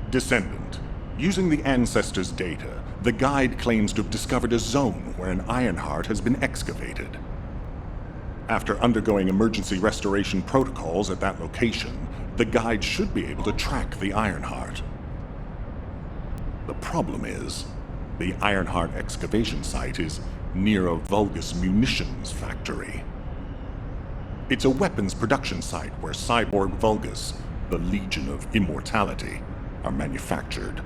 Descendant. Using the Ancestors' data, the guide claims to have discovered a zone where an Ironheart has been excavated. After undergoing emergency restoration protocols at that location, the guide should be able to track the Ironheart. The problem is, the Ironheart excavation site is near a Vulgus munitions factory. It's a weapons production site where cyborg Vulgus, the Legion of Immortality, are manufactured.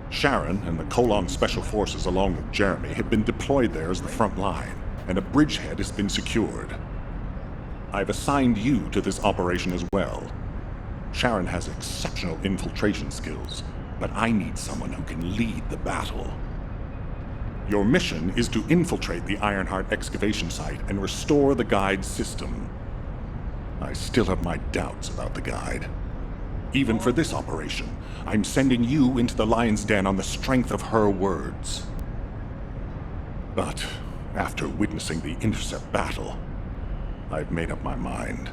Sharon and the Colon Special Forces along with Jeremy have been deployed there as the front line, and a bridgehead has been secured. I've assigned you to this operation as well. Sharon has exceptional infiltration skills, but I need someone who can lead the battle. Your mission is to infiltrate the Ironheart excavation site and restore the guide's system. I still have my doubts about the guide. Even for this operation, I'm sending you into the lion's den on the strength of her words. But after witnessing the intercept battle, I've made up my mind.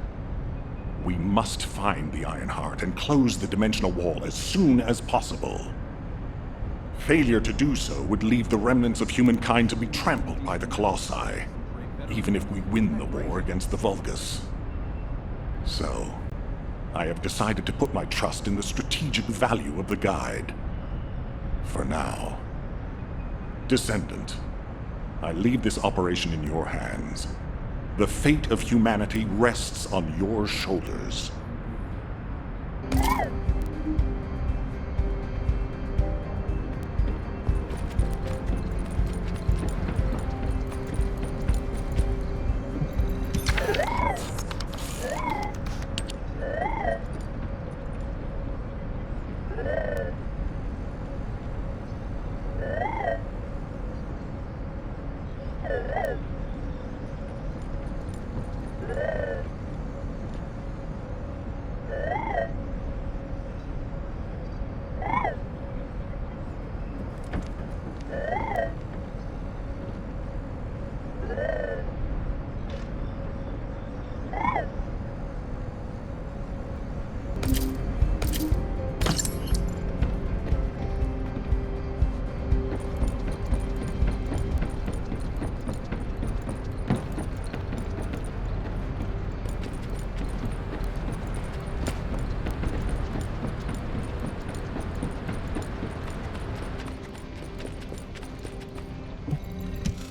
We must find the Ironheart and close the dimensional wall as soon as possible. Failure to do so would leave the remnants of humankind to be trampled by the Colossi, even if we win the war against the Vulgus. So, I have decided to put my trust in the strategic value of the guide. For now. Descendant, I leave this operation in your hands. The fate of humanity rests on your shoulders.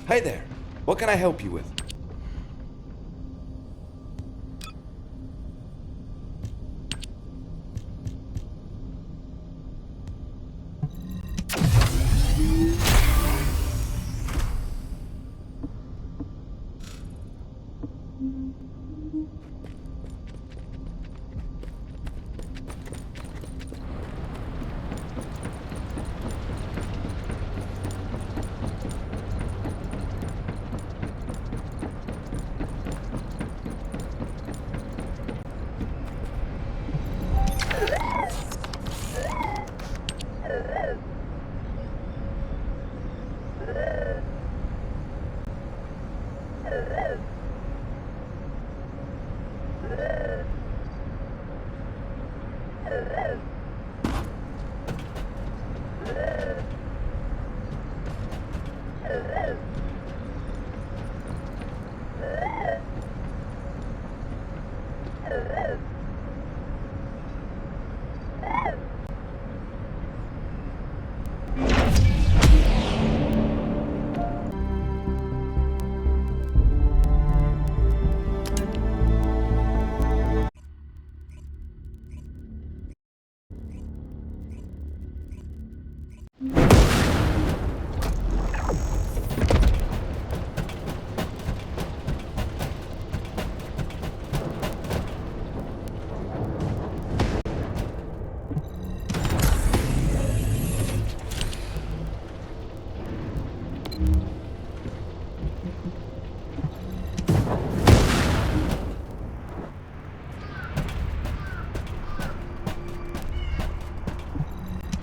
Hi there. What can I help you with?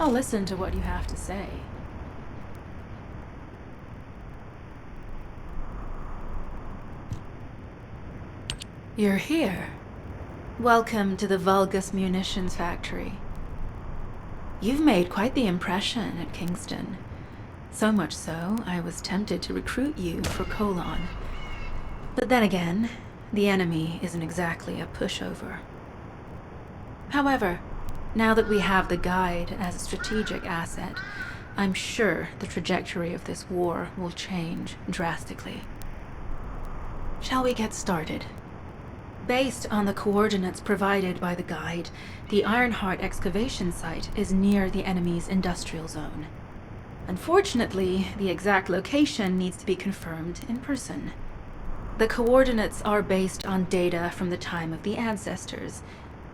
I'll listen to what you have to say. You're here. Welcome to the Vulgus munitions factory. You've made quite the impression at Kingston. So much so, I was tempted to recruit you for Colon. But then again, the enemy isn't exactly a pushover. However, now that we have the guide as a strategic asset, I'm sure the trajectory of this war will change drastically. Shall we get started? Based on the coordinates provided by the guide, the Ironheart excavation site is near the enemy's industrial zone. Unfortunately, the exact location needs to be confirmed in person. The coordinates are based on data from the time of the ancestors,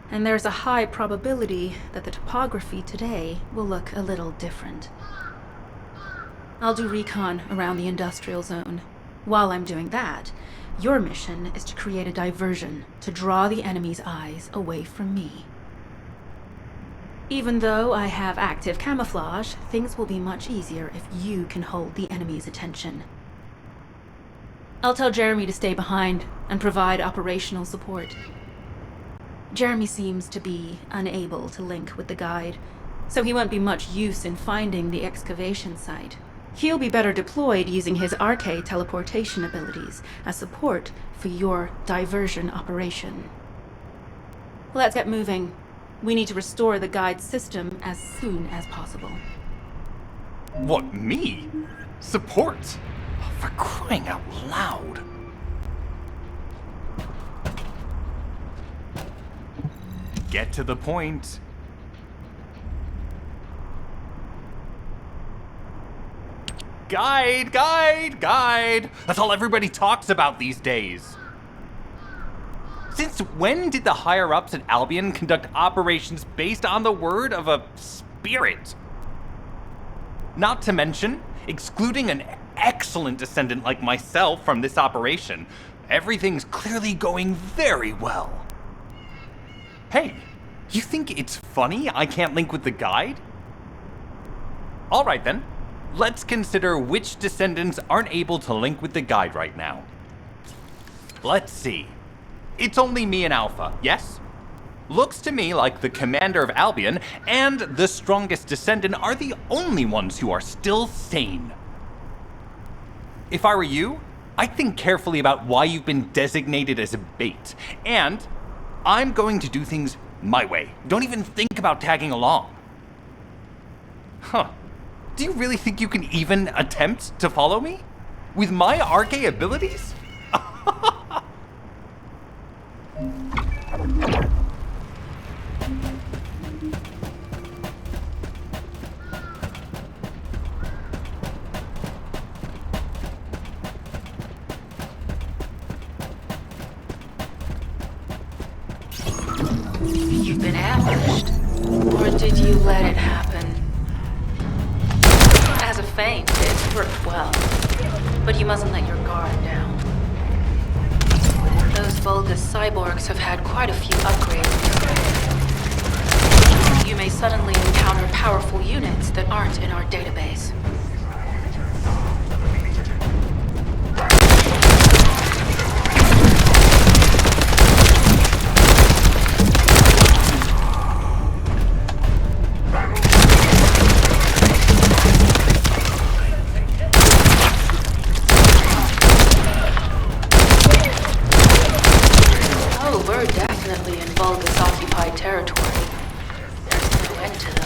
and there's a high probability that the topography today will look a little different. I'll do recon around the industrial zone. While I'm doing that, your mission is to create a diversion to draw the enemy's eyes away from me. Even though I have active camouflage, things will be much easier if you can hold the enemy's attention. I'll tell Jeremy to stay behind and provide operational support. Jeremy seems to be unable to link with the guide, so he won't be much use in finding the excavation site. He'll be better deployed using his arcade teleportation abilities as support for your diversion operation. Let's get moving. We need to restore the guide system as soon as possible. What, me? Support? For crying out loud. Get to the point. Guide, guide, guide. That's all everybody talks about these days. Since when did the higher-ups at Albion conduct operations based on the word of a spirit? Not to mention, excluding an excellent descendant like myself from this operation, everything's clearly going very well. Hey, you think it's funny I can't link with the guide? Alright then. Let's consider which descendants aren't able to link with the guide right now. Let's see. It's only me and Alpha, yes? Looks to me like the commander of Albion and the strongest descendant are the only ones who are still sane. If I were you, I'd think carefully about why you've been designated as a bait, and I'm going to do things my way. Don't even think about tagging along. Huh. Do you really think you can even attempt to follow me? With my arcade abilities? You've been ambushed. Or did you let it happen? As a feint, it worked well. But you mustn't let your guard down. Those Vulgus cyborgs have had quite a few upgrades. You may suddenly encounter powerful units that aren't in our database. We're definitely in Vulgus-occupied territory. There's no end to them.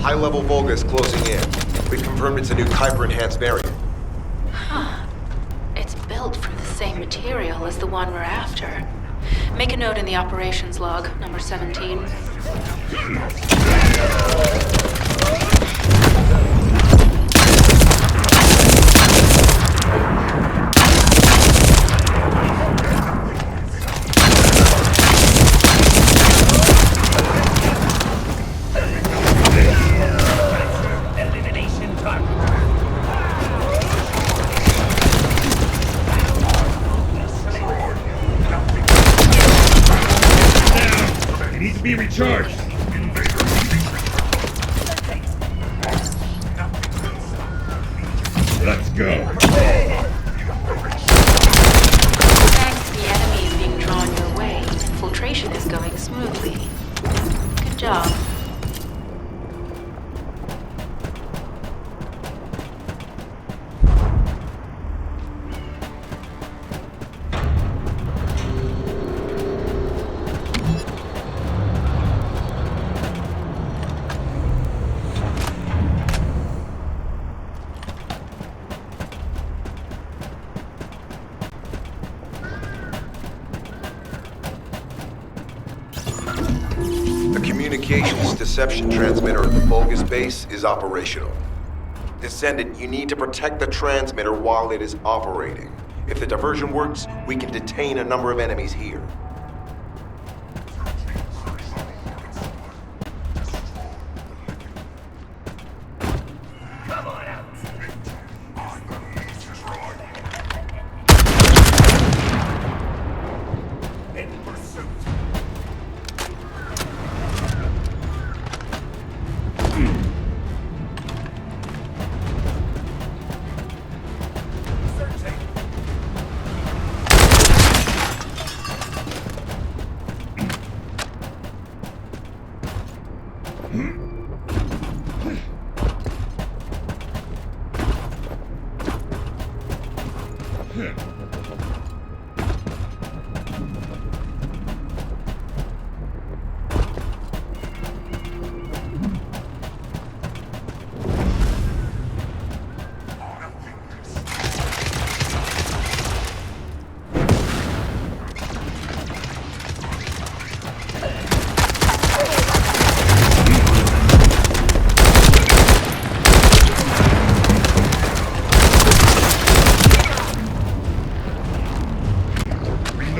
High-level Vulgus closing in. We've confirmed it's a new Kuiper-enhanced variant. Huh. It's built from the same material as the one we're after. Make a note in the operations log, number 17. charged! Let's go. Thanks, the enemy is being drawn your way. Infiltration is going smoothly. Good job. Communications deception transmitter at the Vulgus base is operational. Descendant, you need to protect the transmitter while it is operating. If the diversion works, we can detain a number of enemies here.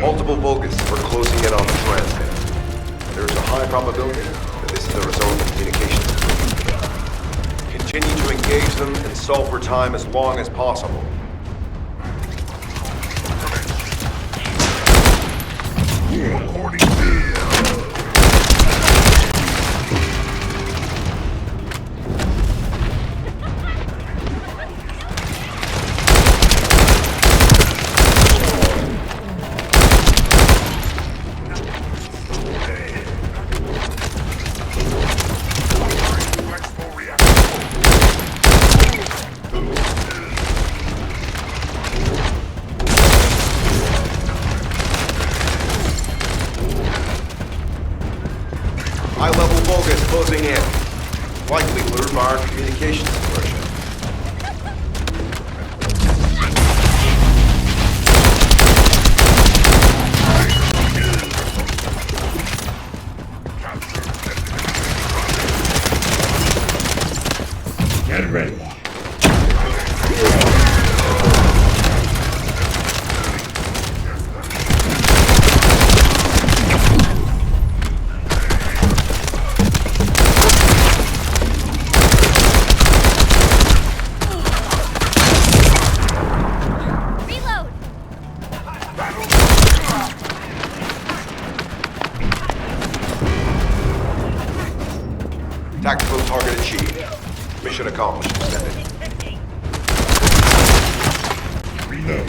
Multiple Vulgus are closing in on the transmitter. There is a high probability that this is the result of communications. Continue to engage them and solve for time as long as possible. High-level Vulgus closing in. Likely lured by our communications version. Get ready. Tactical target achieved. Mission accomplished, Descendant. Reload.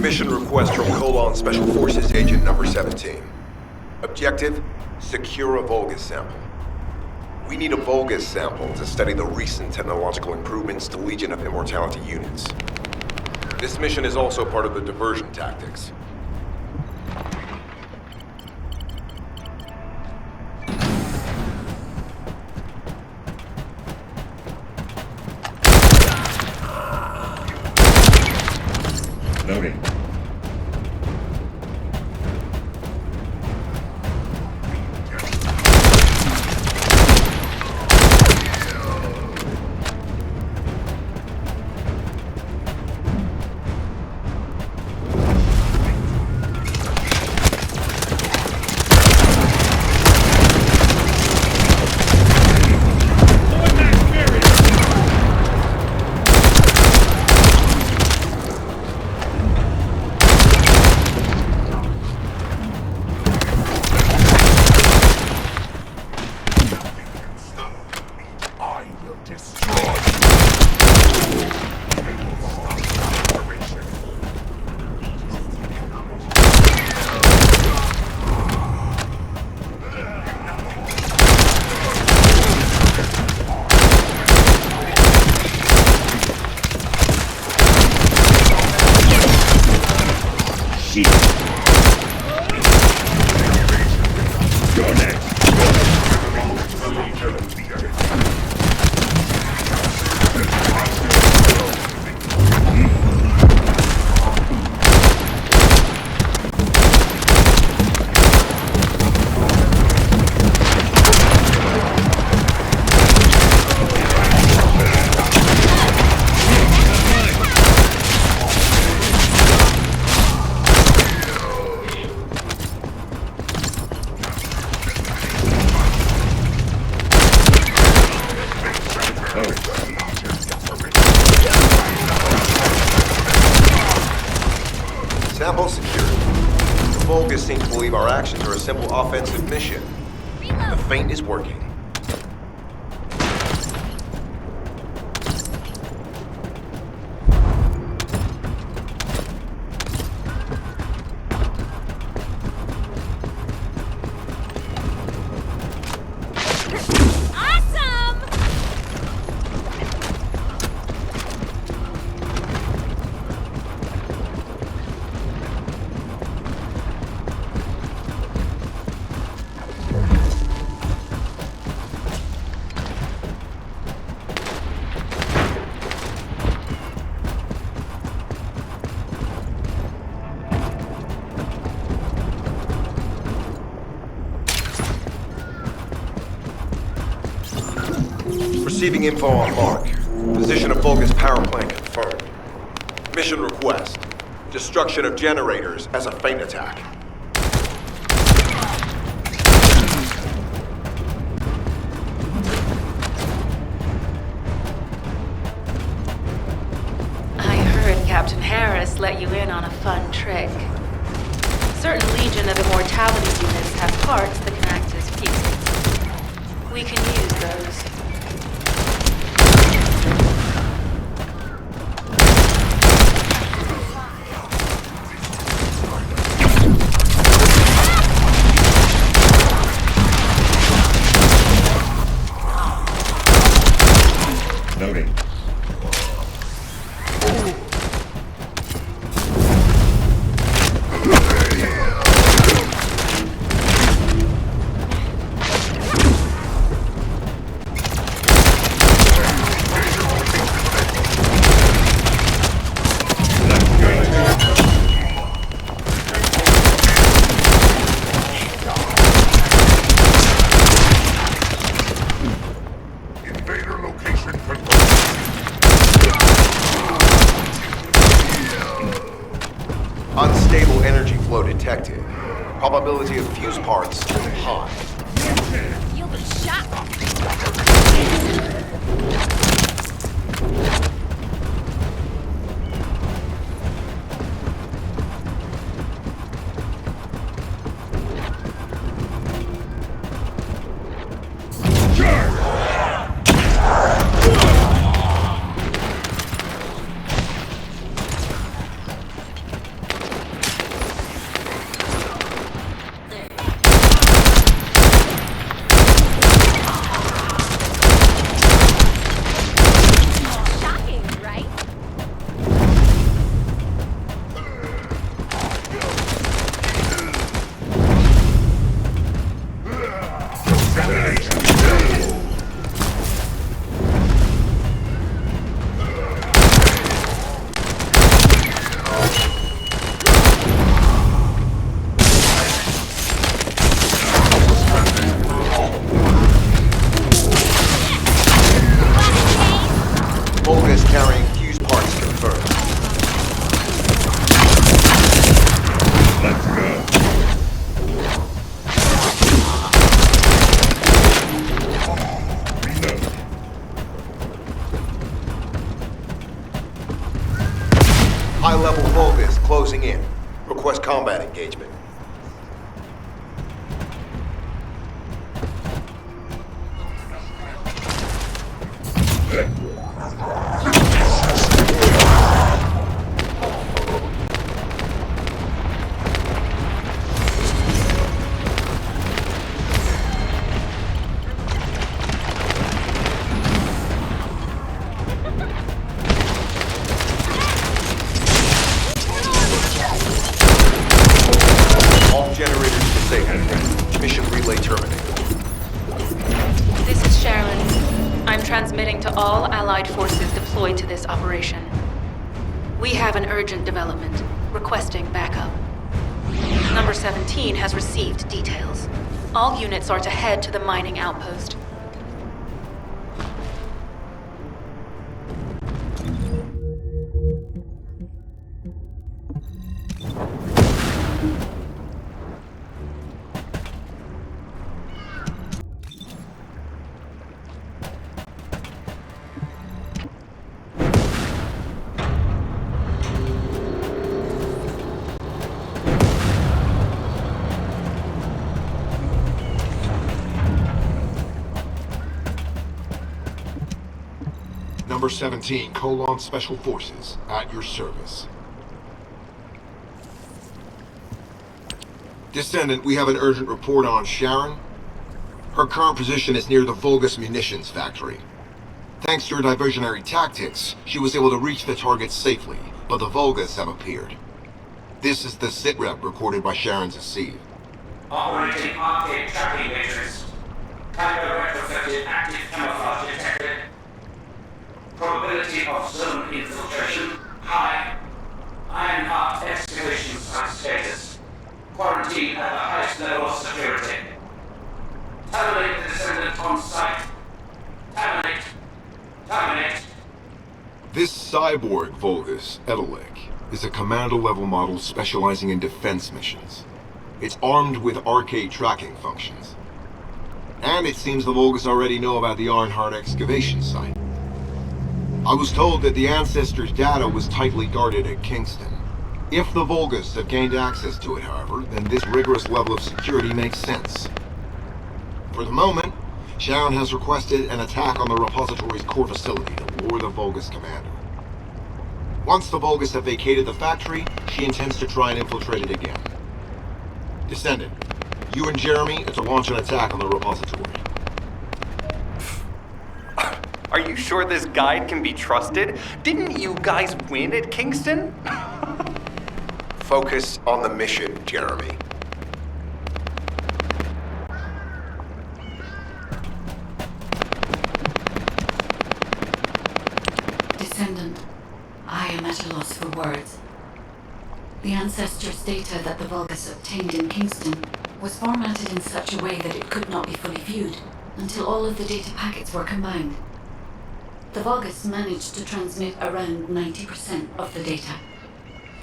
Mission request from Colon Special Forces Agent number 17. Objective, secure a Vulgus sample. We need a Vulgus sample to study the recent technological improvements to Legion of Immortality units. This mission is also part of the diversion tactics. Loading. Eat. You're next. Sample secured. The Vulgus seem to believe our actions are a simple offensive mission. The feint is working. Receiving info on mark. Position of Vulgus power plant confirmed. Mission request. Destruction of generators as a feint attack. I heard Captain Harris let you in on a fun trick. Certain Legion of Immortality units have parts that can act as fuses. We can use those. Noting. Unstable energy flow detected. Probability of fuse parts high. You'll be shot. Shocking, right? Vulgus carrying fuse parts confirmed. Let's go. Reload. High-level Vulgus closing in. Request combat engagement. transmitting to all Allied forces deployed to this operation. We have an urgent development, requesting backup. Number 17 has received details. All units are to head to the mining outpost. Number 17, Special Forces, at your service. Descendant, we have an urgent report on Sharon. Her current position is near the Vulgus munitions factory. Thanks to her diversionary tactics, she was able to reach the target safely, but the Vulgus have appeared. This is the sitrep recorded by Sharon's Deceive. Operating arcade tracking matrix. Tango retrofitted active camouflage detected. Probability of zone infiltration high. Ironheart excavation site status. Quarantine at the highest level of security. Terminate the Descendant on site. Terminate. Terminate. This cyborg Vulgus, Edelek, is a commando-level model specializing in defense missions. It's armed with arcade tracking functions. And it seems the Vulgus already know about the Ironheart excavation site. I was told that the Ancestors' data was tightly guarded at Kingston. If the Vulgus have gained access to it, however, then this rigorous level of security makes sense. For the moment, Sharon has requested an attack on the repository's core facility to lure the Vulgus commander. Once the Vulgus have vacated the factory, she intends to try and infiltrate it again. Descendant, you and Jeremy are to launch an attack on the repository. Are you sure this guide can be trusted? Didn't you guys win at Kingston? Focus on the mission, Jeremy. Descendant, I am at a loss for words. The Ancestors' data that the Vulgus obtained in Kingston was formatted in such a way that it could not be fully viewed until all of the data packets were combined. The Vulgus managed to transmit around 90% of the data.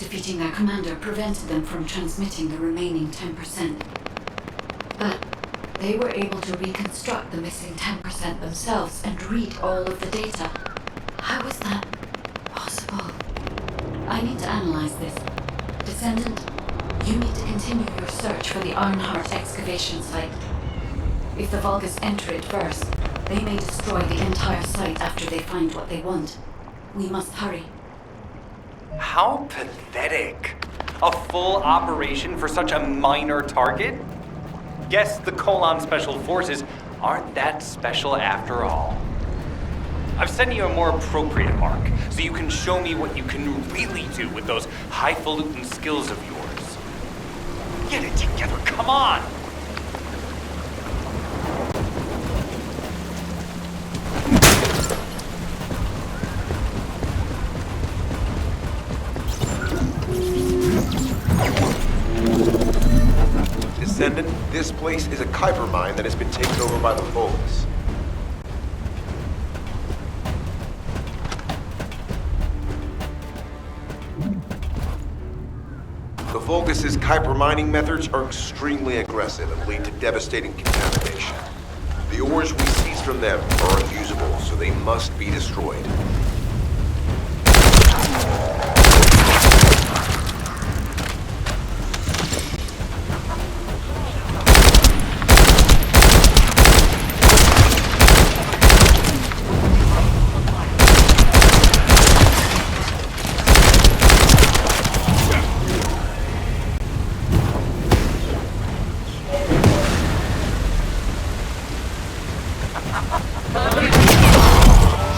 Defeating their commander prevented them from transmitting the remaining 10%. But they were able to reconstruct the missing 10% themselves and read all of the data. How is that possible? I need to analyze this. Descendant, you need to continue your search for the Ironheart excavation site. If the Vulgus enter it first, they may destroy the entire site after they find what they want. We must hurry. How pathetic. A full operation for such a minor target? Guess the Special Forces aren't that special after all. I've sent you a more appropriate mark, so you can show me what you can really do with those highfalutin skills of yours. Get it together, come on! Descendant, this place is a Kuiper mine that has been taken over by the Vulgus. The Vulgus' Kuiper mining methods are extremely aggressive and lead to devastating contamination. The ores we seize from them are unusable, so they must be destroyed.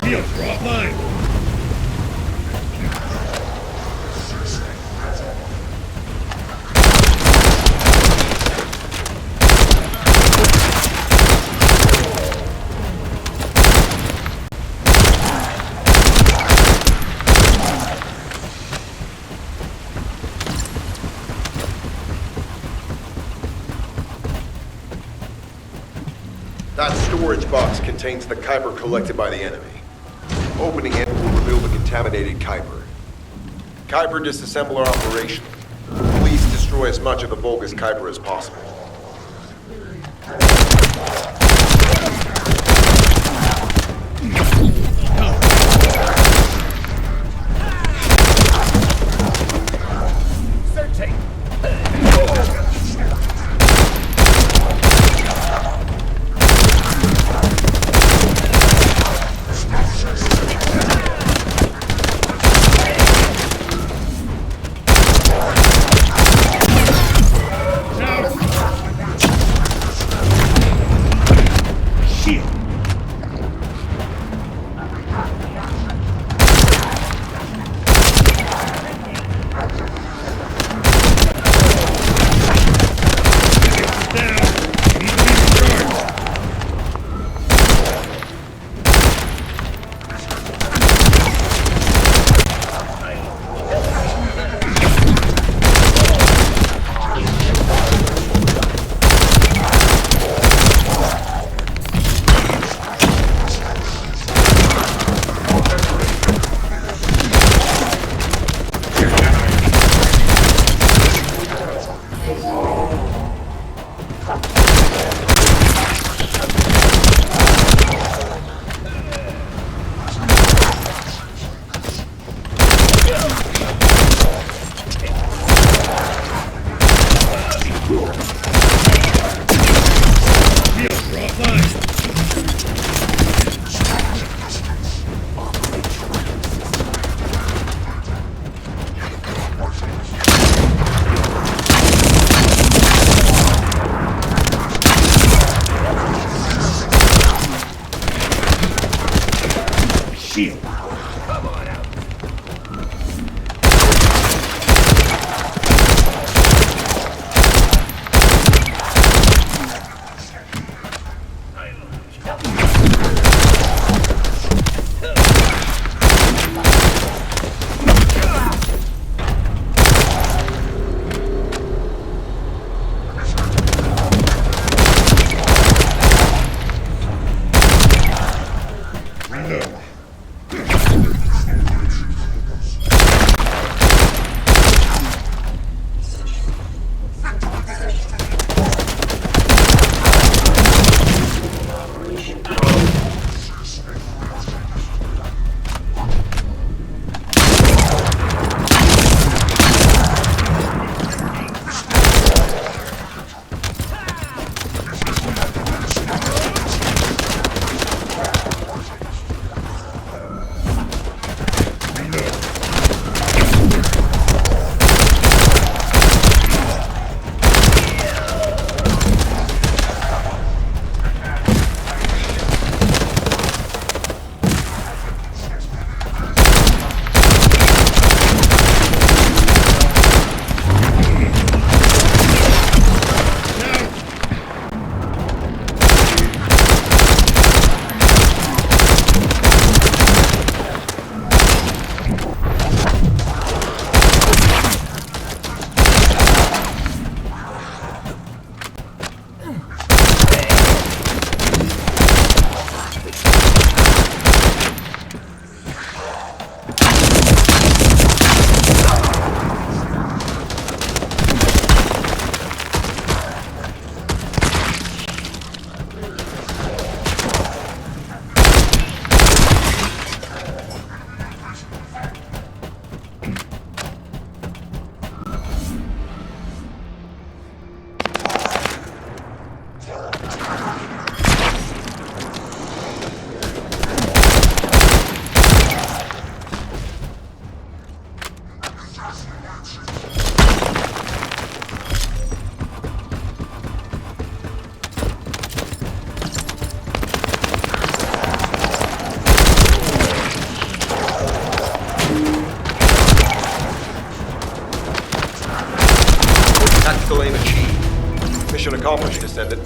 Shields are offline. That storage box contains the Kuiper collected by the enemy. Opening it will reveal the contaminated Kuiper. Kuiper disassembler operation. Please destroy as much of the Vulgus Kuiper as possible. Tactical aim achieved. Mission accomplished, Descendant.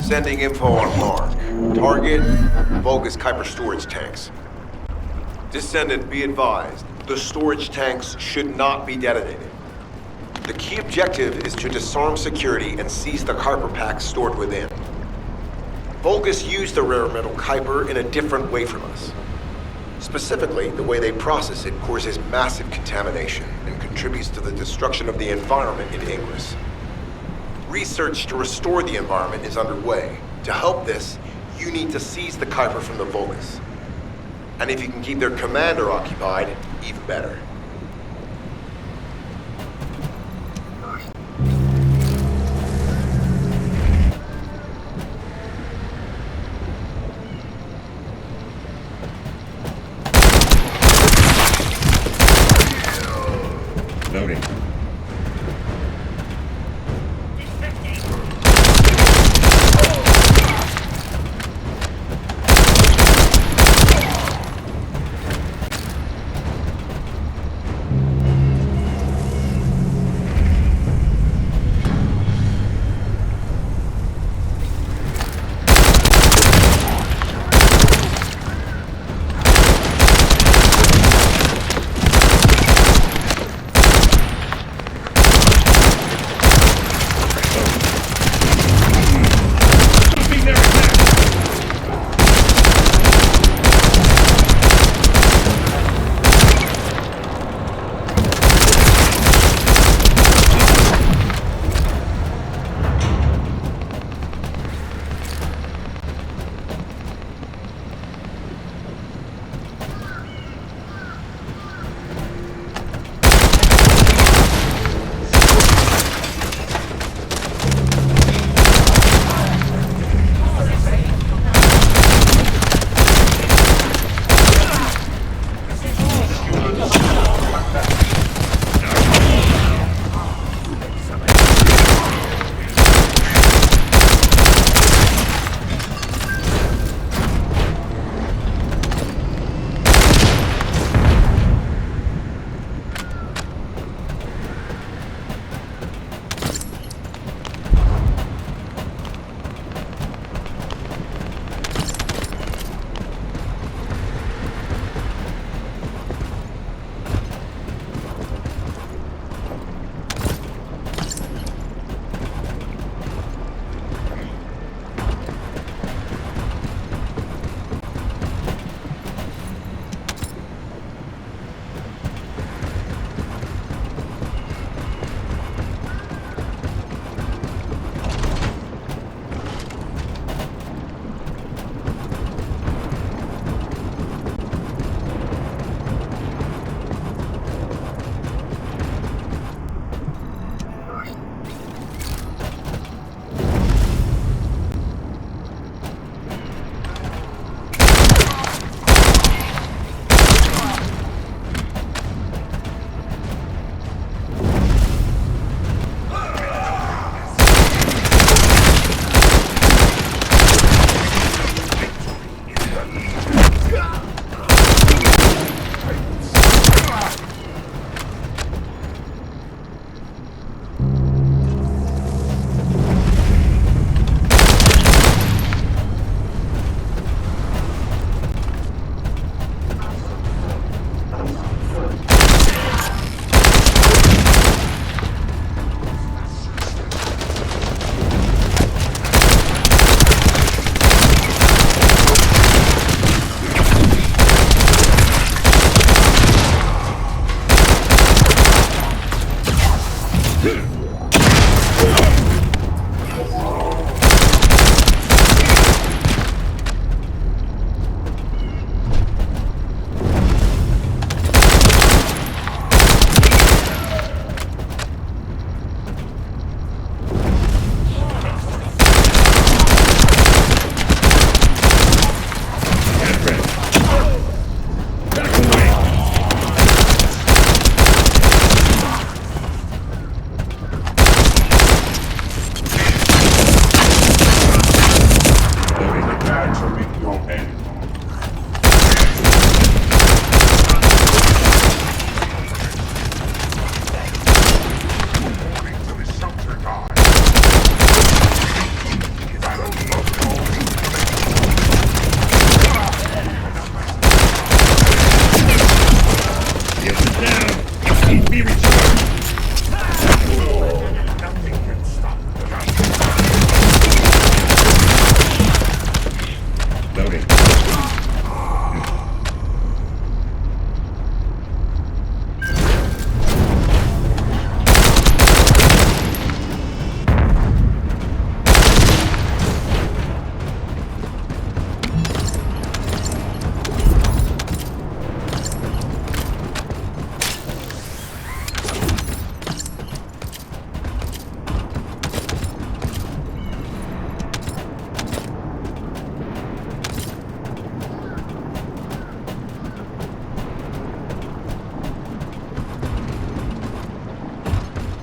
Sending info on mark. Target, Vulgus Kuiper storage tanks. Descendant, be advised. The storage tanks should not be detonated. The key objective is to disarm security and seize the Kuiper packs stored within. Vulgus used the rare metal Kuiper in a different way from us. Specifically, the way they process it causes massive contamination and contributes to the destruction of the environment in Ingress. Research to restore the environment is underway. To help this, you need to seize the Kuiper from the Vulgus. And if you can keep their commander occupied, even better. Loading.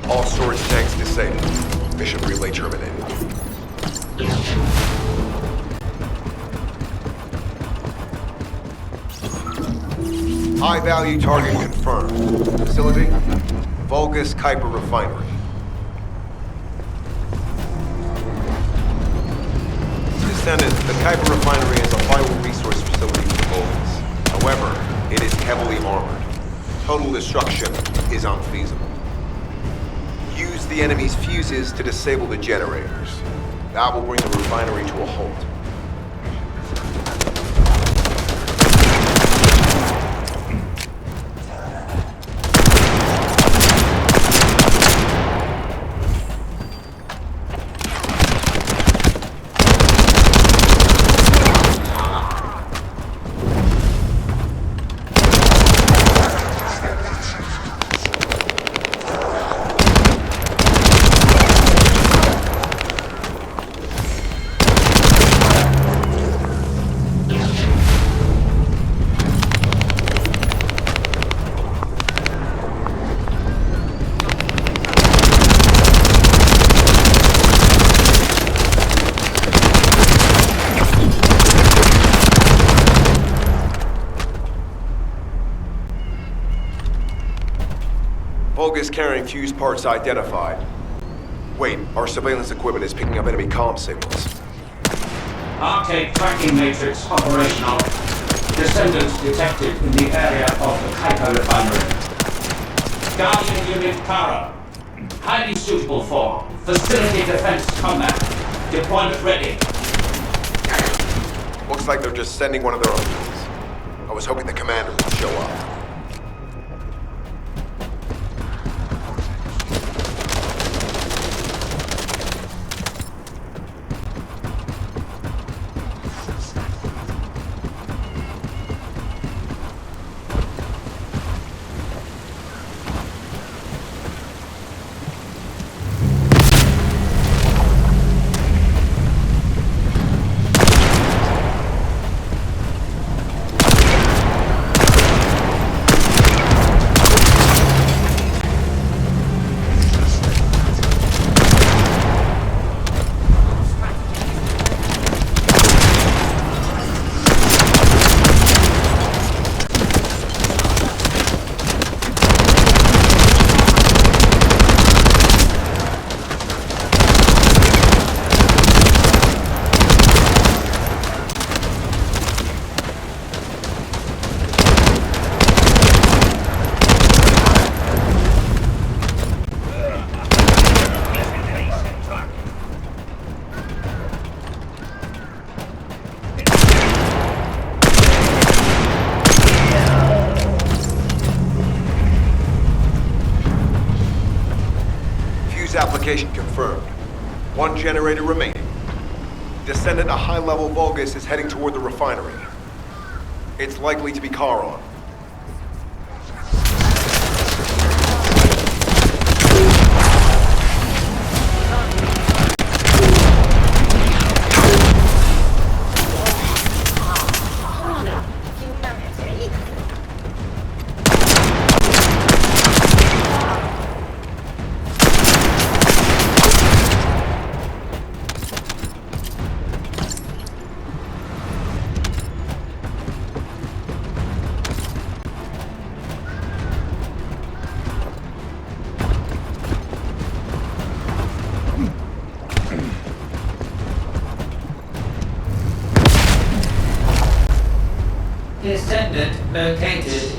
All storage tanks disabled. Mission relay terminated. High-value target confirmed. Facility? Vulgus Kuiper Refinery. Descendant, the Kuiper Refinery is a vital resource facility for Vulgus. However, it is heavily armored. Total destruction is unfeasible. Use the enemy's fuses to disable the generators. That will bring the refinery to a halt. Vulgus carrying fuse parts identified. Wait, our surveillance equipment is picking up enemy comm signals. Arcade tracking matrix operational. Descendants detected in the area of the Kuiper Refinery. Guardian Unit Kara. Highly suitable for facility defense combat. Deployment ready. Looks like they're just sending one of their own units. I was hoping the commander would show up. Application confirmed. One generator remaining. Descendant, a high-level Vulgus is heading toward the refinery. It's likely to be Charon. Descendant located.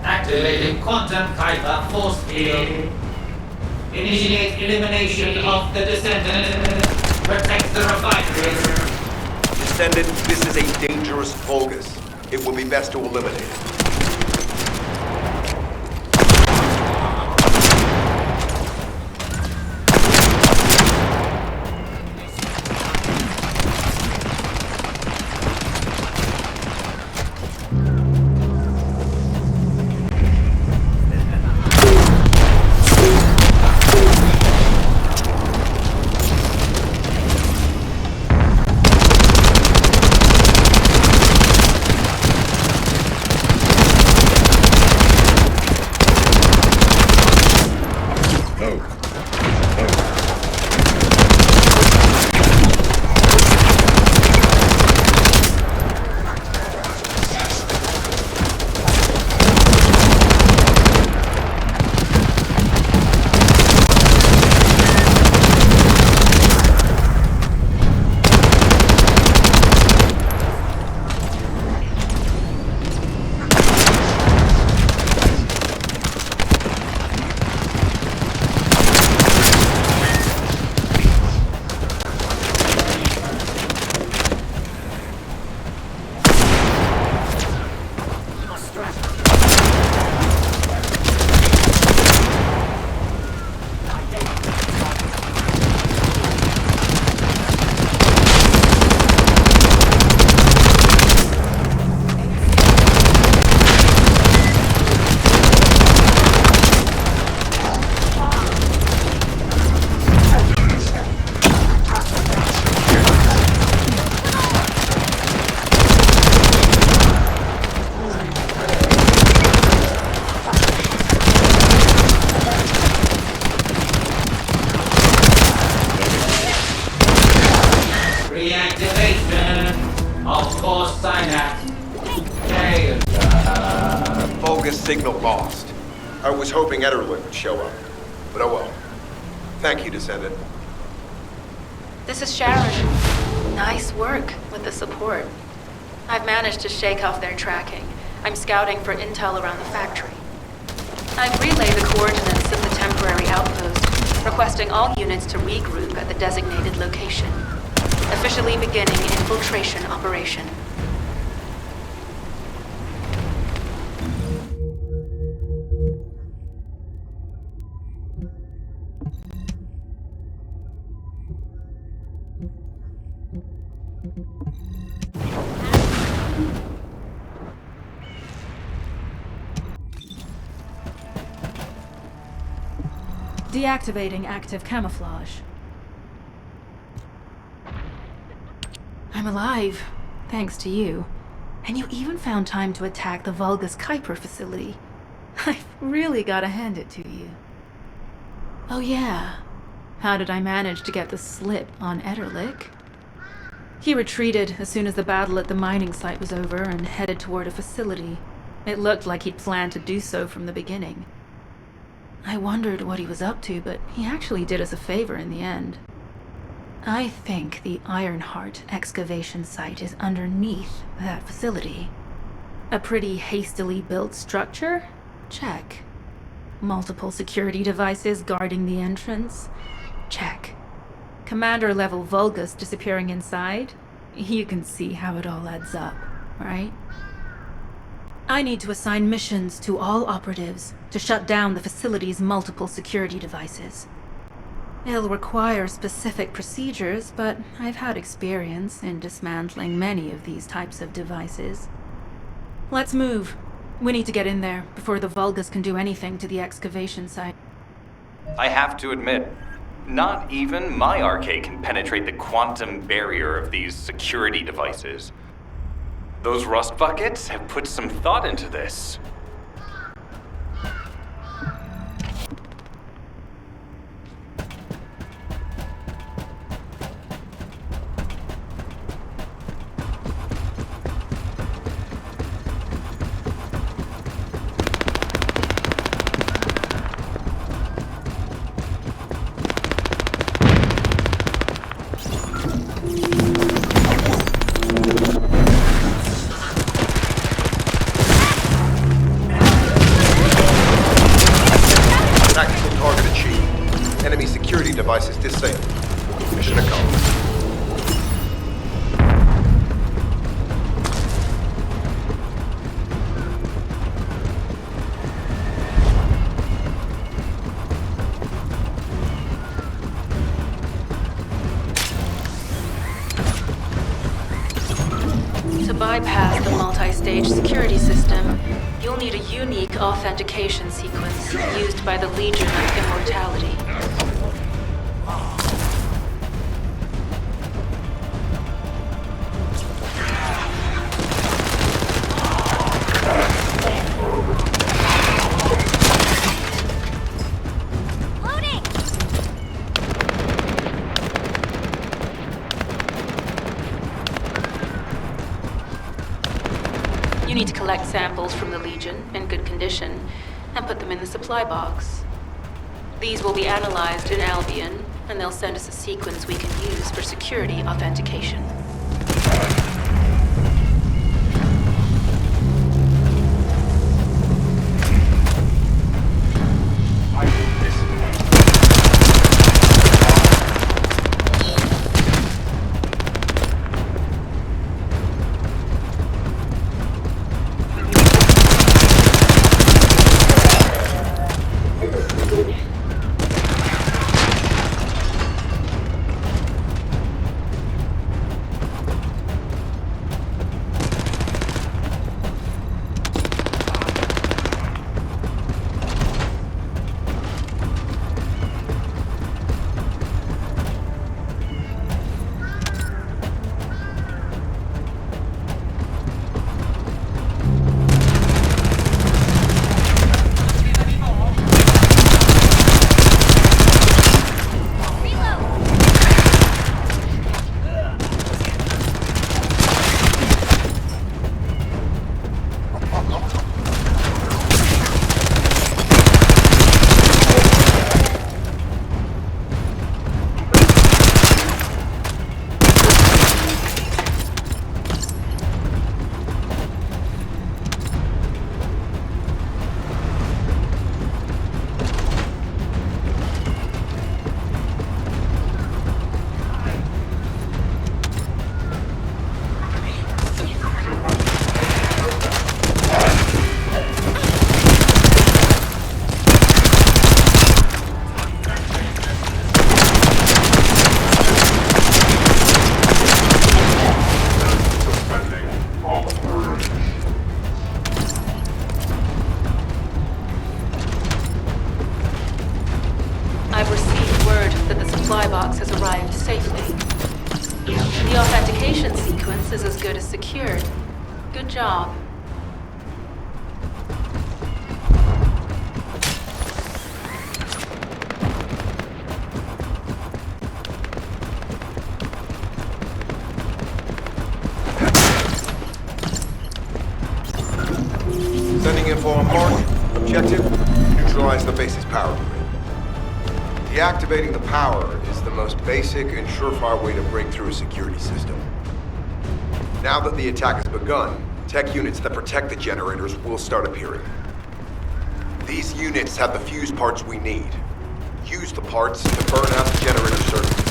Activating quantum Kuiper force field. Initiate elimination of the Descendant. Protect the refineries. Descendant, this is a dangerous Vulgus. It will be best to eliminate it. Signal lost. I was hoping Ederlich would show up, but oh well. Thank you, Descendant. This is Sharon. Nice work with the support. I've managed to shake off their tracking. I'm scouting for intel around the factory. I've relayed the coordinates of the temporary outpost, requesting all units to regroup at the designated location. Officially beginning infiltration operation. Deactivating active camouflage. I'm alive, thanks to you. And you even found time to attack the Vulgus Kuiper facility. I've really gotta hand it to you. Oh yeah, how did I manage to get the slip on Ederlich? He retreated as soon as the battle at the mining site was over and headed toward a facility. It looked like he'd planned to do so from the beginning. I wondered what he was up to, but he actually did us a favor in the end. I think the Ironheart excavation site is underneath that facility. A pretty hastily built structure? Check. Multiple security devices guarding the entrance? Check. Commander-level Vulgus disappearing inside? You can see how it all adds up, right? I need to assign missions to all operatives to shut down the facility's multiple security devices. It'll require specific procedures, but I've had experience in dismantling many of these types of devices. Let's move. We need to get in there before the Vulgus can do anything to the excavation site. I have to admit, not even my arcade can penetrate the quantum barrier of these security devices. Those rust buckets have put some thought into this. Devices disabled. Mission accomplished. To bypass the multi-stage security system, you'll need a unique authentication sequence used by the Legion of Immortality. Loading! need to collect samples from the Legion in good condition and put them in the supply box. These will be analyzed in Albion, and they'll send us a sequence we can use for security authentication. The authentication sequence is as good as secured. Good job. Sending info on mark. Objective, neutralize the base's power grid. Deactivating the power is the most basic and surefire way to break through a security system. Now that the attack has begun, tech units that protect the generators will start appearing. These units have the fuse parts we need. Use the parts to burn out the generator circuits.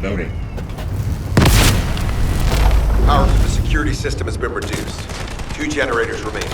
Loading. Power to the security system has been reduced. 2 generators remain.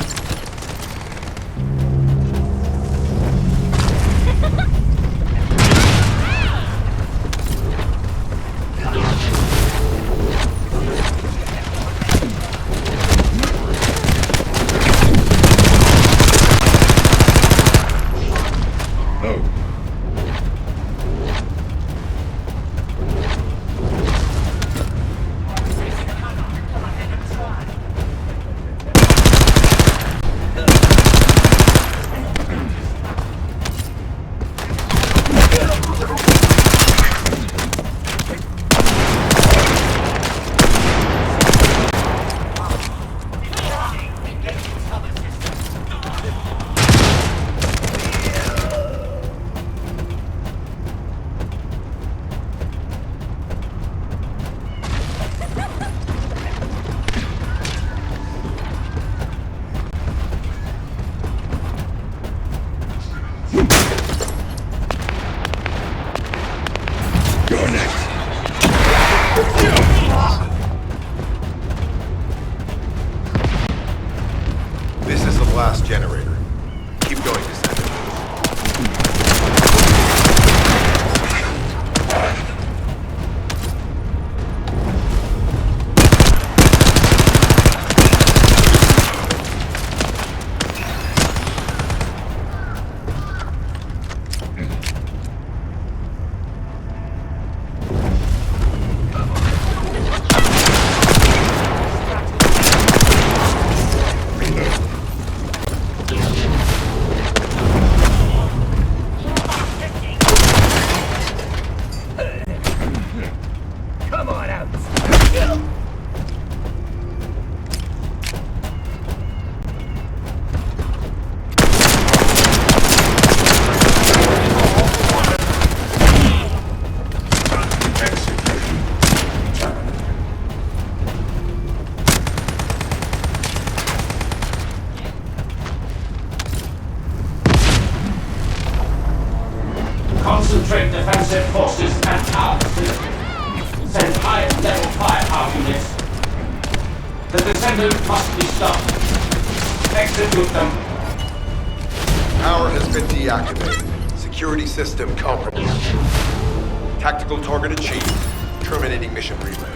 last generator. Keep going, Descendant. Concentrate defensive forces and power systems. Send highest level firepower units. The Descendant must be stopped. Execute them. Power has been deactivated. Security system compromised. Tactical target achieved. Terminating mission relay.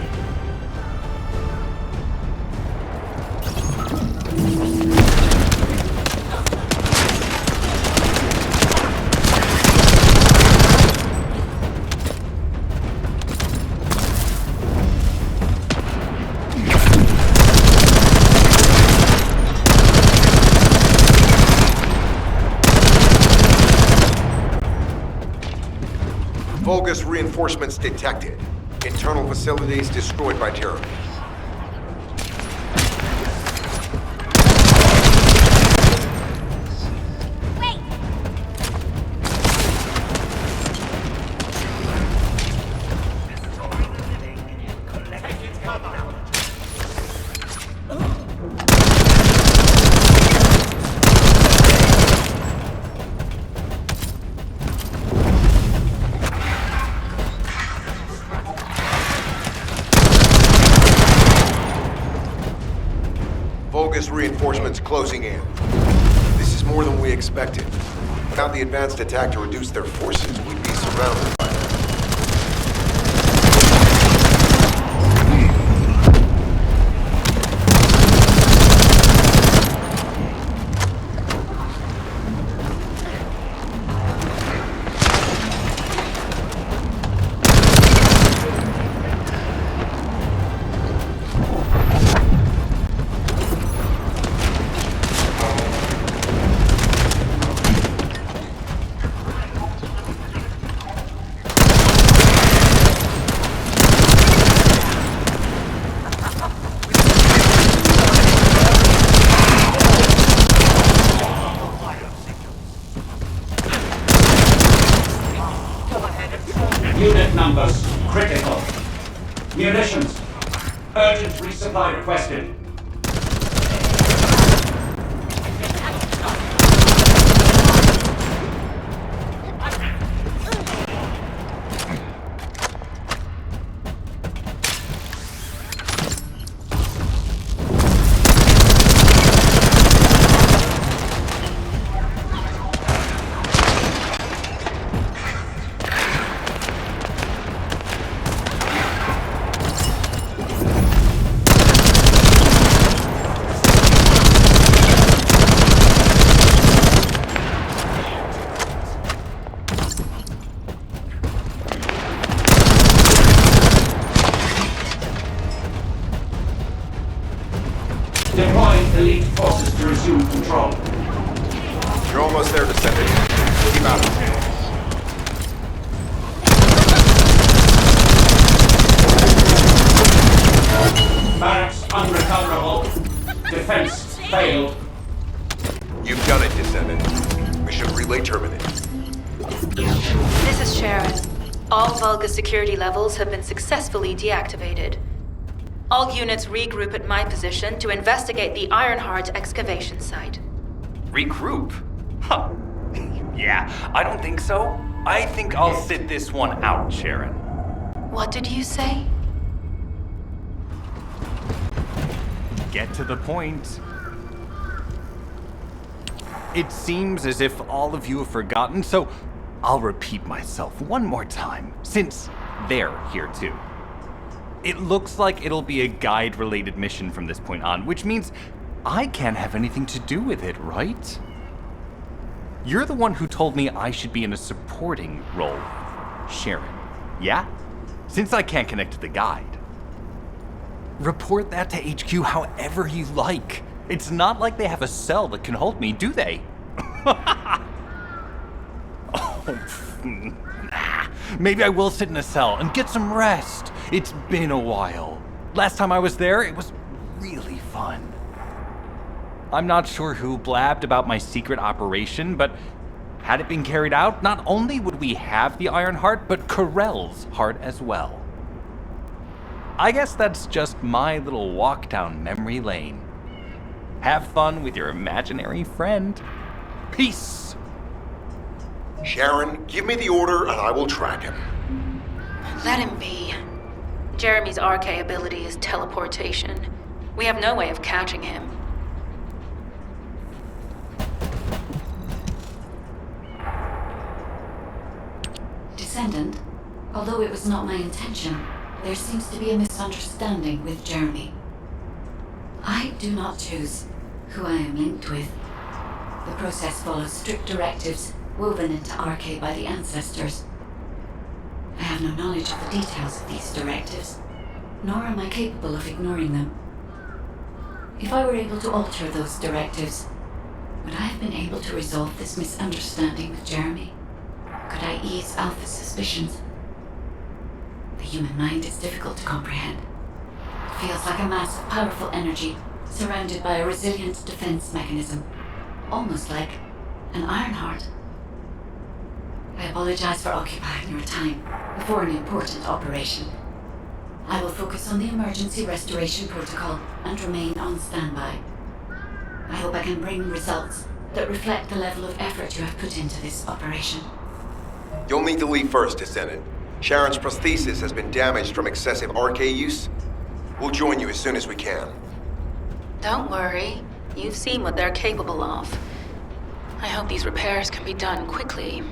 Vulgus reinforcements detected. Internal facilities destroyed by terrorists. Vulgus reinforcements closing in. This is more than we expected. Without the advanced attack to reduce their forces, we'd be surrounded by them. Unit numbers critical. Munitions. Urgent resupply requested. Deploying elite forces to resume control. You're almost there, Descendant. Keep out. Barracks unrecoverable. Defense failed. You've done it, Descendant. Mission relay terminated. This is Sharon. All Vulgus security levels have been successfully deactivated. All units regroup at my position to investigate the Ironheart excavation site. Regroup? Huh. Yeah, I don't think so. I think I'll sit this one out, Sharon. What did you say? Get to the point. It seems as if all of you have forgotten, so I'll repeat myself one more time, since they're here too. It looks like it'll be a guide-related mission from this point on, which means I can't have anything to do with it, right? You're the one who told me I should be in a supporting role, Sharon. Yeah? Since I can't connect to the guide. Report that to HQ however you like. It's not like they have a cell that can hold me, do they? Maybe I will sit in a cell and get some rest. It's been a while. Last time I was there, it was really fun. I'm not sure who blabbed about my secret operation, but had it been carried out, not only would we have the Ironheart, but Corell's heart as well. I guess that's just my little walk down memory lane. Have fun with your imaginary friend. Peace! Sharon, give me the order and I will track him. Let him be. Jeremy's RK ability is teleportation. We have no way of catching him. Descendant, although it was not my intention, there seems to be a misunderstanding with Jeremy. I do not choose who I am linked with. The process follows strict directives woven into RK by the ancestors. I have no knowledge of the details of these directives, nor am I capable of ignoring them. If I were able to alter those directives, would I have been able to resolve this misunderstanding with Jeremy? Could I ease Alpha's suspicions? The human mind is difficult to comprehend. It feels like a mass of powerful energy surrounded by a resilient defense mechanism, almost like an Ironheart. I apologize for occupying your time before an important operation. I will focus on the emergency restoration protocol and remain on standby. I hope I can bring results that reflect the level of effort you have put into this operation. You'll need to leave first, Descendant. Sharon's prosthesis has been damaged from excessive RK use. We'll join you as soon as we can. Don't worry. You've seen what they're capable of. I hope these repairs can be done quickly.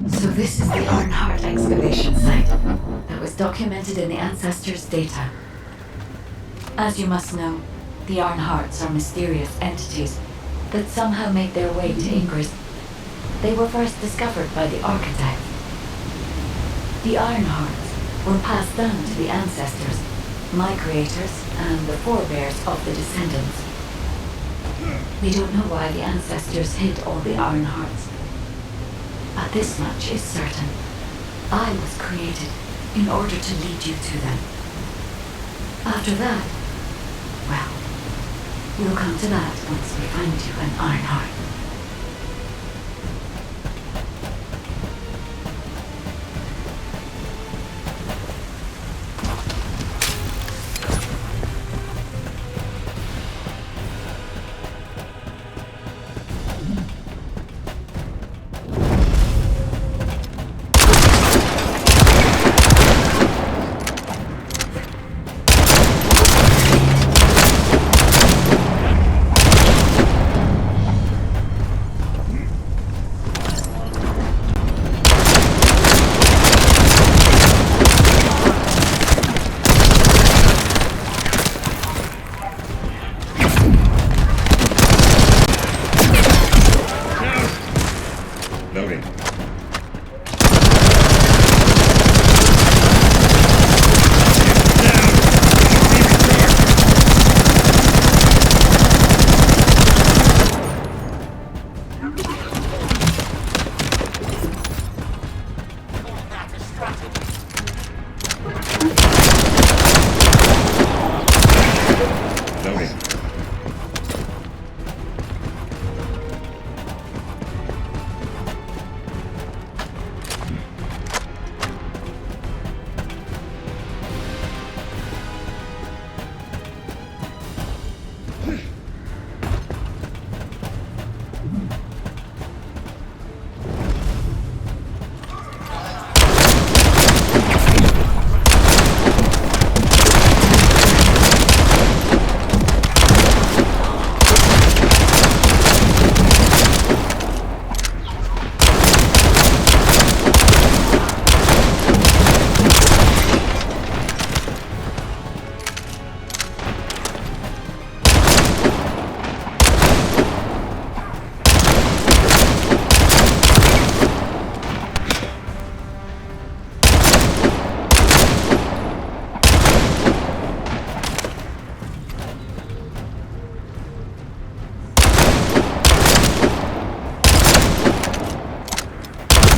So this is the Ironheart excavation site that was documented in the Ancestors' data. As you must know, the Ironhearts are mysterious entities that somehow made their way to Ingress. They were first discovered by the architect. The Ironhearts were passed down to the Ancestors, my creators, and the forebears of the Descendants. We don't know why the Ancestors hid all the Ironhearts. But this much is certain. I was created in order to lead you to them. After that, well, we'll come to that once we find you an Ironheart.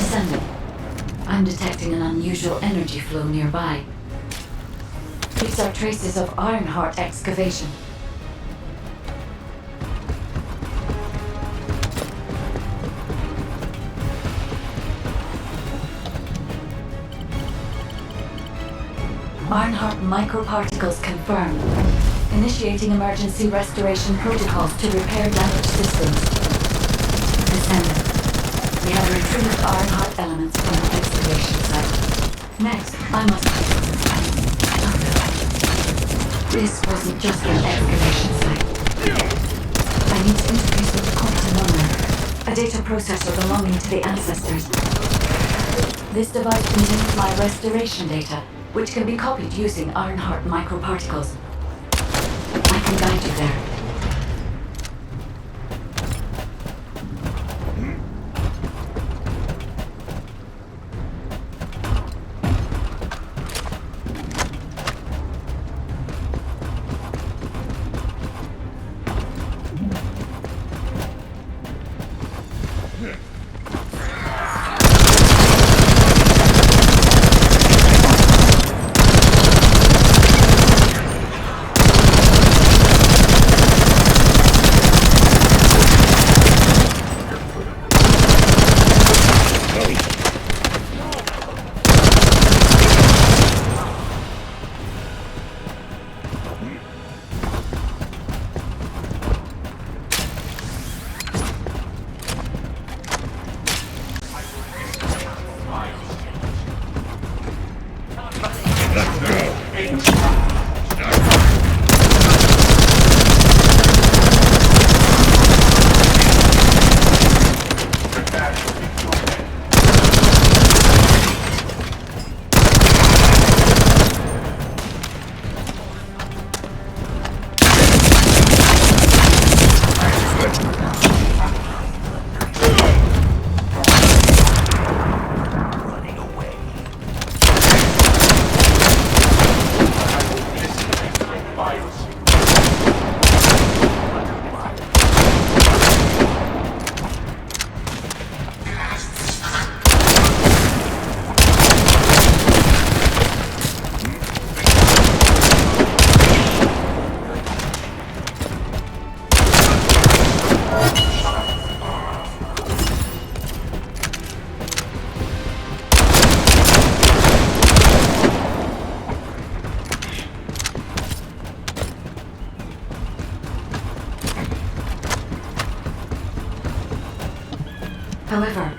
Descendant. I'm detecting an unusual energy flow nearby. These are traces of Ironheart excavation. Ironheart microparticles confirmed. Initiating emergency restoration protocols to repair damaged systems. Descendant. We have retrieved Ironheart elements from the excavation site. Next, I must... This wasn't just an excavation site. I need to interface with the quantum monolith, a data processor belonging to the ancestors. This device contains my restoration data, which can be copied using Ironheart microparticles. I can guide you there. However,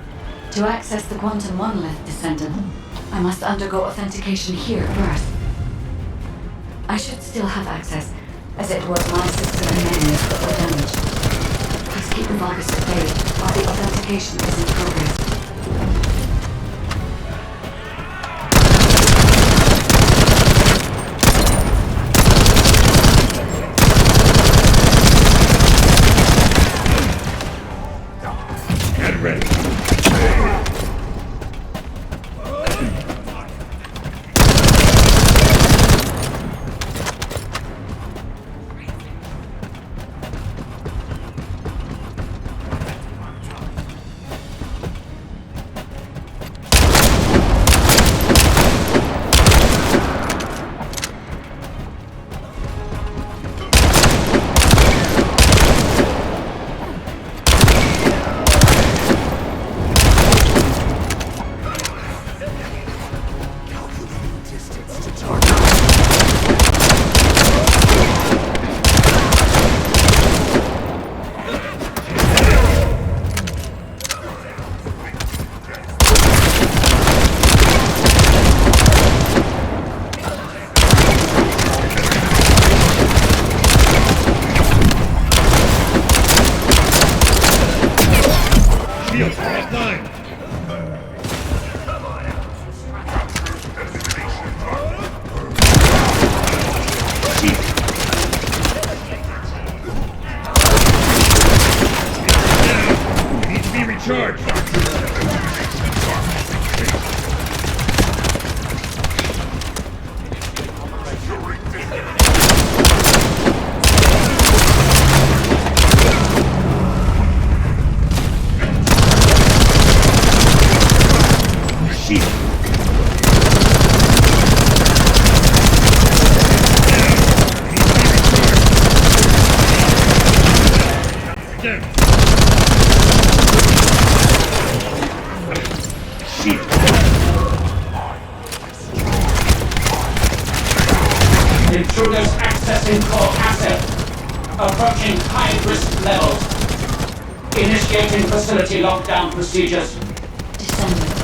to access the quantum monolith, Descendant, I must undergo authentication here first. I should still have access, as it was my system and memories that were damaged. Please keep the Vulgus at bay while the authentication is in progress. Get ready. Vulgus accessing core asset. Approaching high-risk levels. Initiating facility lockdown procedures. Descendant.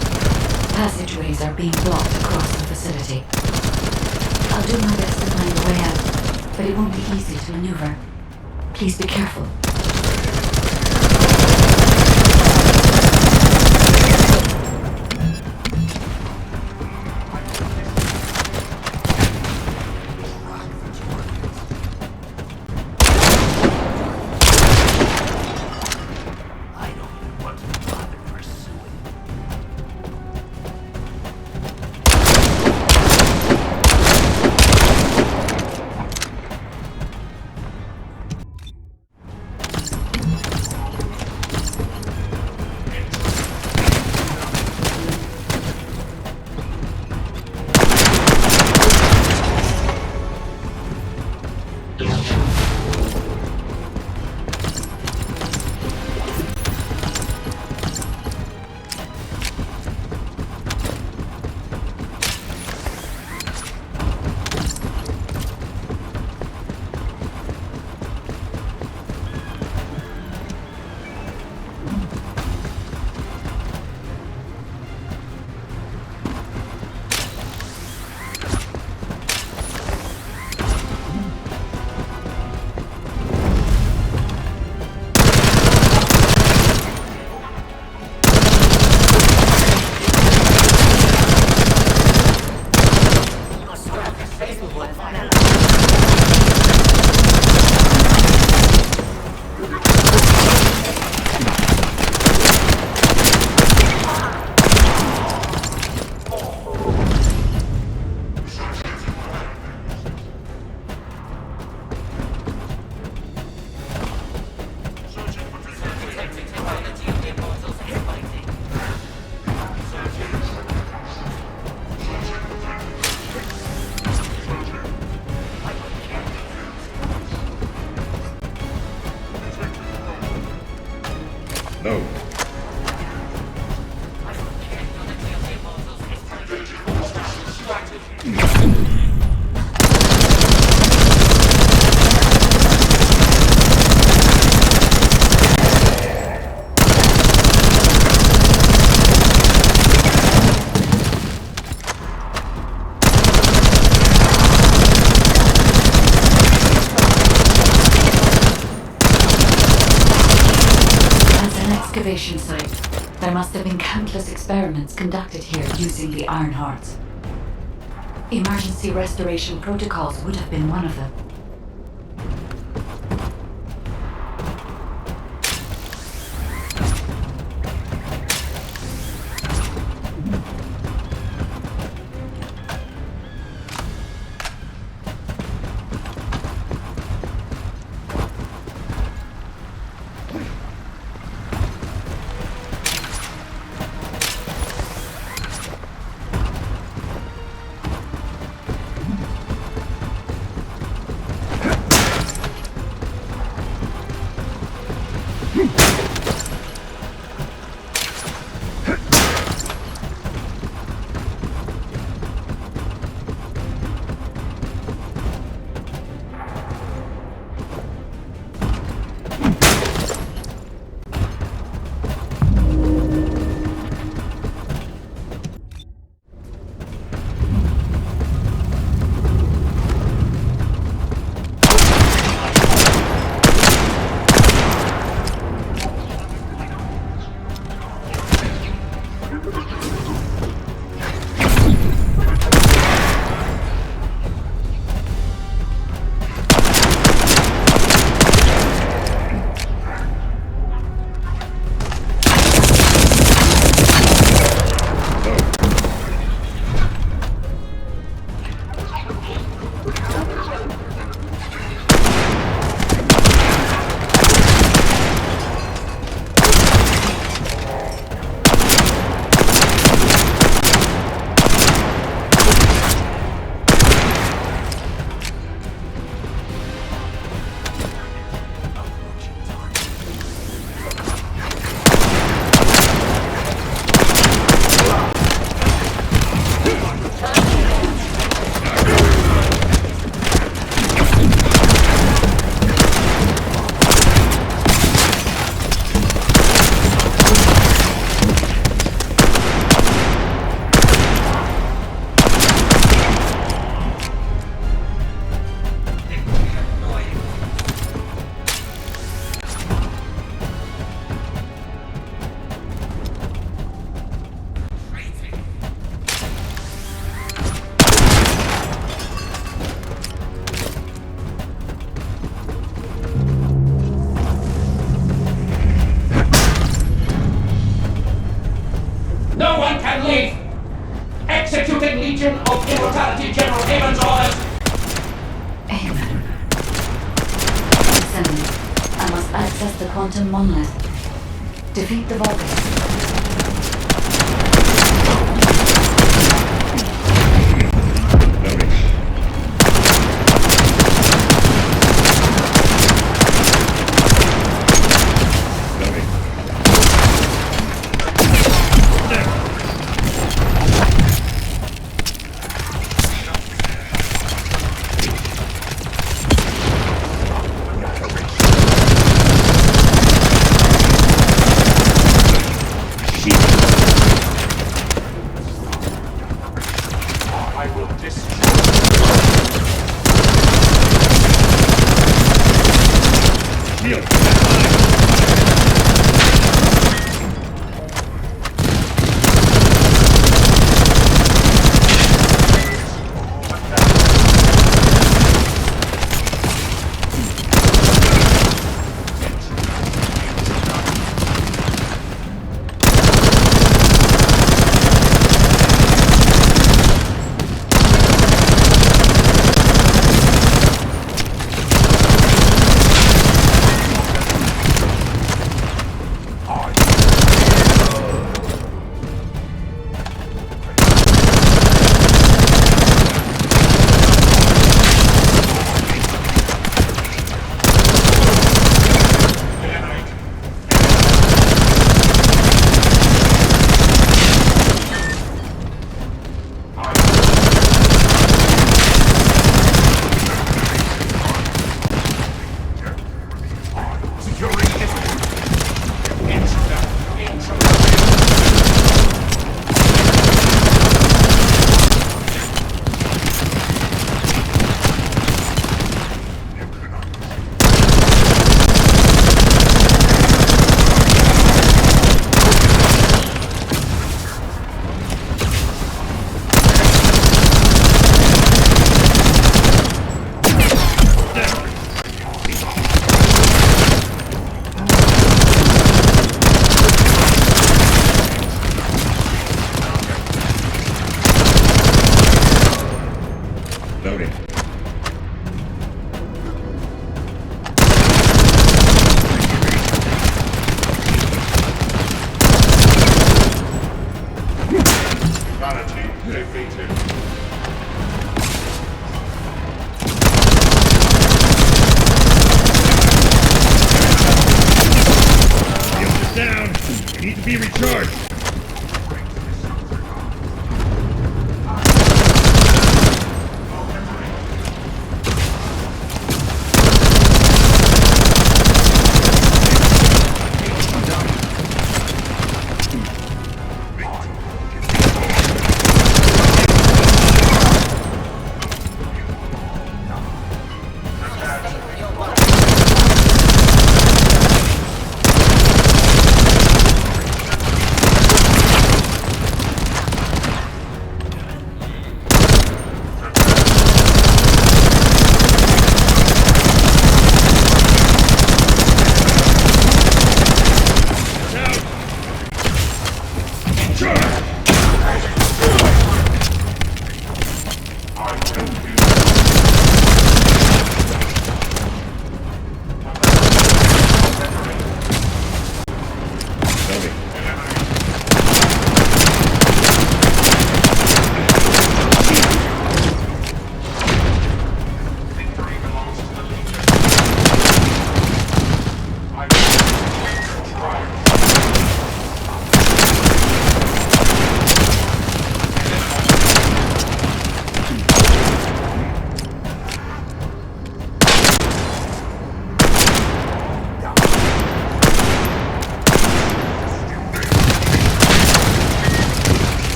Passageways are being blocked across the facility. I'll do my best to find a way out, but it won't be easy to maneuver. Please be careful. No. Excavation site. There must have been countless experiments conducted here using the Ironhearts. Emergency restoration protocols would have been one of them. access the quantum monolith. Defeat the Vulgus. Be recharged.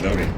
Loading.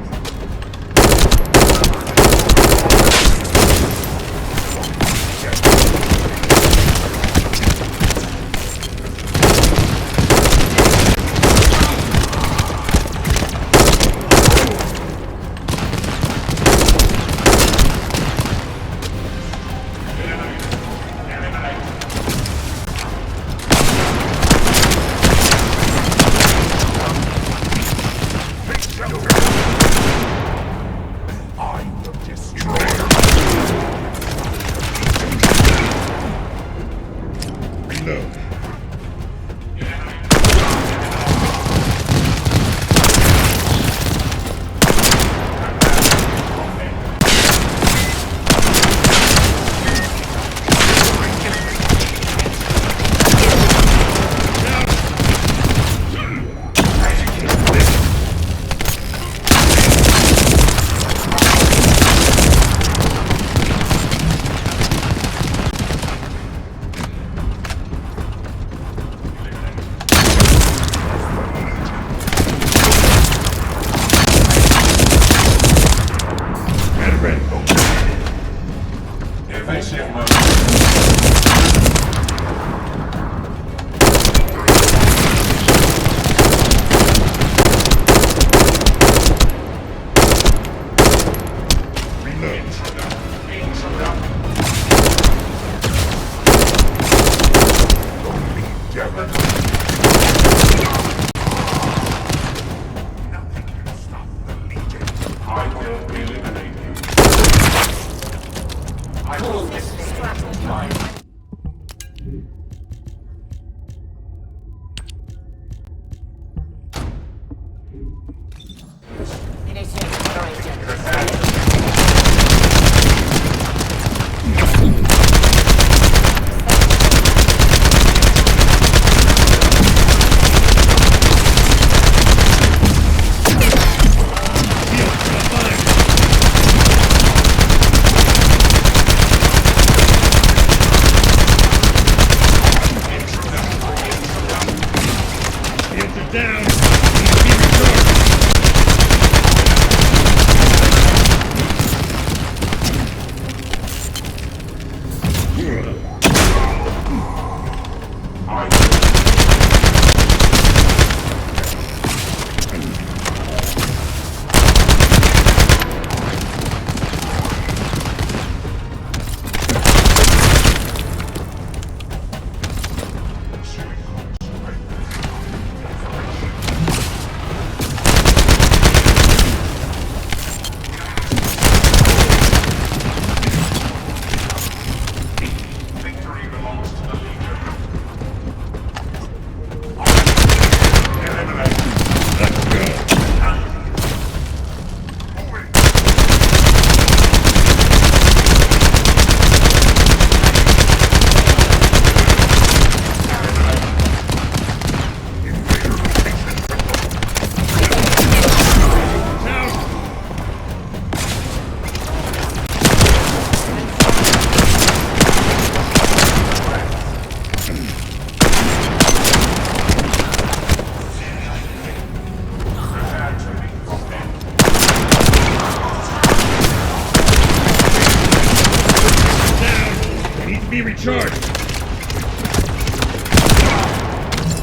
Be recharged!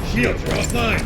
Shields are offline!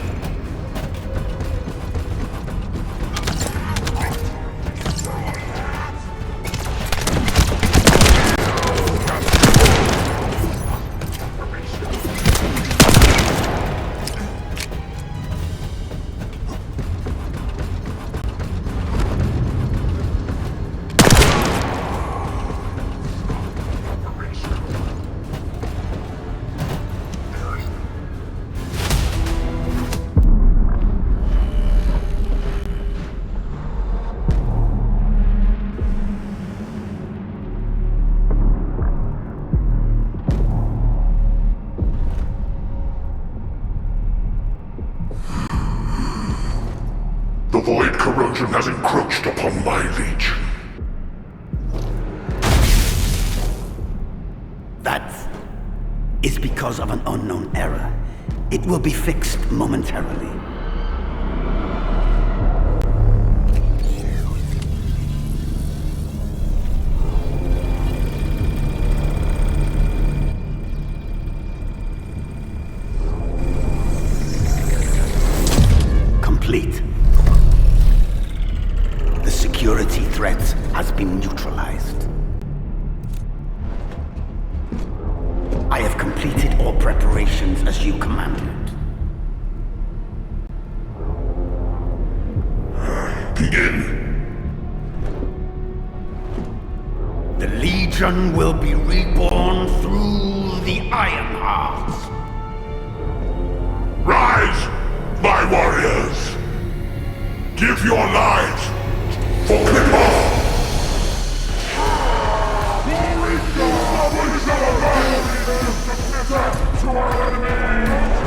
The void corrosion has encroached upon my legion. That is because of an unknown error. It will be fixed momentarily. complete. The security threat has been neutralized. I have completed all preparations as you commanded. Begin. The Legion will be reborn through the Ironheart. Rise, my warriors! Give your lives for Clipper! To our enemies!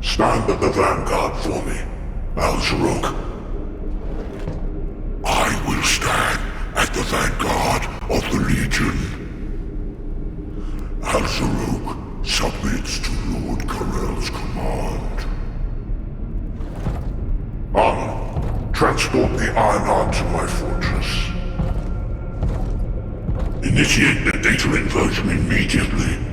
Stand at the vanguard for me, Al-Zaruk. I will stand at the vanguard of the Legion. Al-Zaruk submits to Lord Karel's command. Transport the Ironheart to my fortress. Initiate the data inversion immediately.